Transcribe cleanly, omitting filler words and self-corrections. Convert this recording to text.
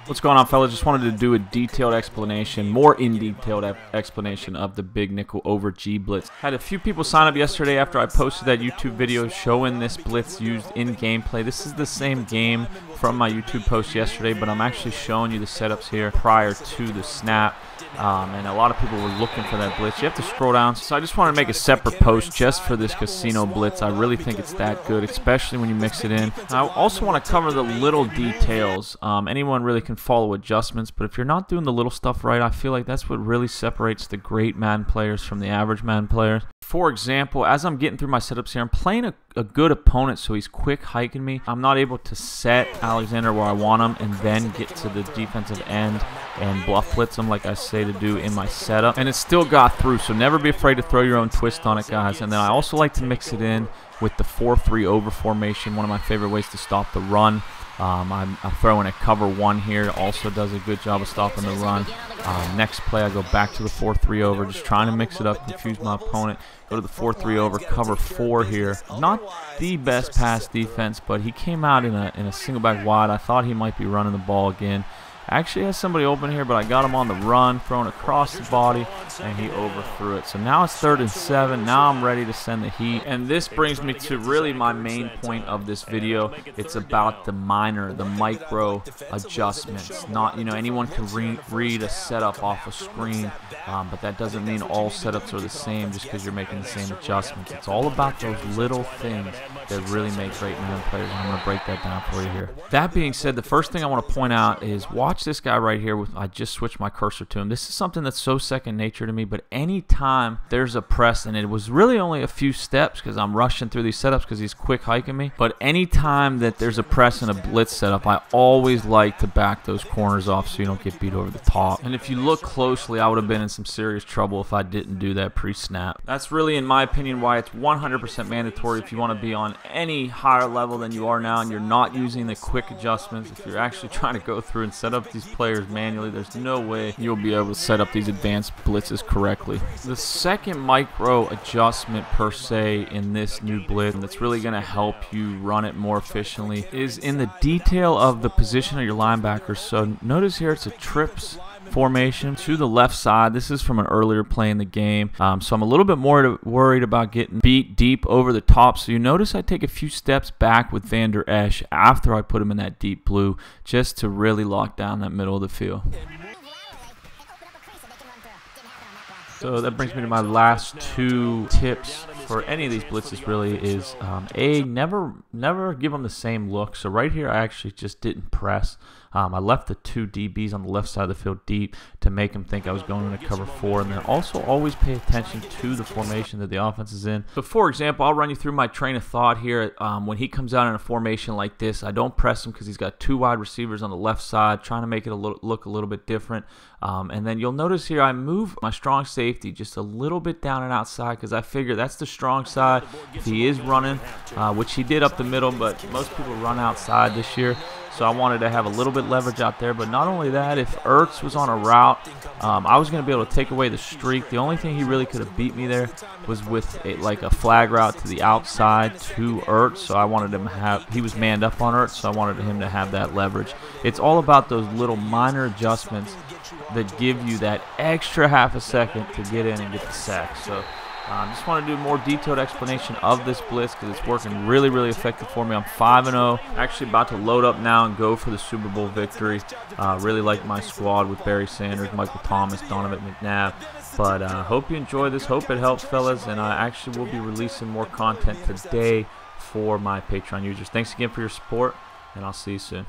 What's going on, fellas? Just wanted to do a detailed explanation, more in-detailed explanation of the big nickel over G blitz. Had a few people sign up yesterday after I posted that YouTube video showing this blitz used in gameplay. This is the same game from my YouTube post yesterday, but I'm actually showing you the setups here prior to the snap. And a lot of people were looking for that blitz. You have to scroll down. So I just want to make a separate post just for this casino blitz. I really think it's that good, especially when you mix it in. I also want to cover the little details. Anyone really can follow adjustments, but if you're not doing the little stuff right, I feel like that's what really separates the great Madden players from the average Madden players. For example, as I'm getting through my setups here, I'm playing a good opponent, so he's quick hiking me. I'm not able to set Alexander where I want him and then get to the defensive end and bluff blitz him like I say to do in my setup. And it still got through, so never be afraid to throw your own twist on it, guys. And then I also like to mix it in with the 4-3 over formation, one of my favorite ways to stop the run. I'm throwing a cover 1 here, also does a good job of stopping the run. Next play I go back to the 4-3 over, just trying to mix it up, confuse my opponent. Go to the 4-3 over, cover 4 here. Not the best pass defense, but he came out in a single back wide. I thought he might be running the ball again. Actually has somebody open here, but I got him on the run, thrown across the body, and he overthrew it. So now it's 3rd and 7. Now I'm ready to send the heat. And this brings me to really my main point of this video. It's about the micro adjustments. Not, anyone can read a setup off a screen, but that doesn't mean all setups are the same just because you're making the same adjustments. It's all about those little things that really make great Madden players. And I'm going to break that down for you here. That being said, the first thing I want to point out is watch this guy right here. I just switched my cursor to him. This is something that's so second nature to me, but anytime there's a press, and it was really only a few steps because I'm rushing through these setups because he's quick hiking me, but anytime that there's a press and a blitz setup, I always like to back those corners off so you don't get beat over the top. And if you look closely, I would have been in some serious trouble if I didn't do that pre-snap. That's really, in my opinion, why it's 100% mandatory if you want to be on any higher level than you are now and you're not using the quick adjustments. If you're actually trying to go through and set up these players manually, there's no way you'll be able to set up these advanced blitzes correctly. The second micro adjustment per se in this new blitz that's really going to help you run it more efficiently is in the detail of the position of your linebackers. So notice here it's a trips formation to the left side. This is from an earlier play in the game, so I'm a little bit more worried about getting beat deep over the top. So you notice I take a few steps back with Van Der Esch after I put him in that deep blue just to really lock down that middle of the field. So that brings me to my last 2 tips for any of these blitzes really is never give them the same look. So right here I actually just didn't press. I left the 2 DBs on the left side of the field deep to make them think I was going into cover 4, and then also always pay attention to the formation that the offense is in. So for example, I'll run you through my train of thought here. When he comes out in a formation like this, I don't press him because he's got 2 wide receivers on the left side, trying to make it look a little bit different. And then you'll notice here I move my strong safety just a little bit down and outside because I figure that's the strong side. If he is running, which he did up the middle, but most people run outside this year. So I wanted to have a little bit leverage out there. But not only that, if Ertz was on a route, I was going to be able to take away the streak. The only thing he really could have beat me there was with like a flag route to the outside to Ertz. So I wanted him to have, he was manned up on Ertz, so I wanted him to have that leverage. It's all about those little minor adjustments that give you that extra half a second to get in and get the sack. So I just want to do a more detailed explanation of this blitz because it's working really, really effective for me. I'm 5-0. Actually about to load up now and go for the Super Bowl victory. Really like my squad with Barry Sanders, Michael Thomas, Donovan McNabb. But hope you enjoy this. Hope it helps, fellas. And I actually will be releasing more content today for my Patreon users. Thanks again for your support, and I'll see you soon.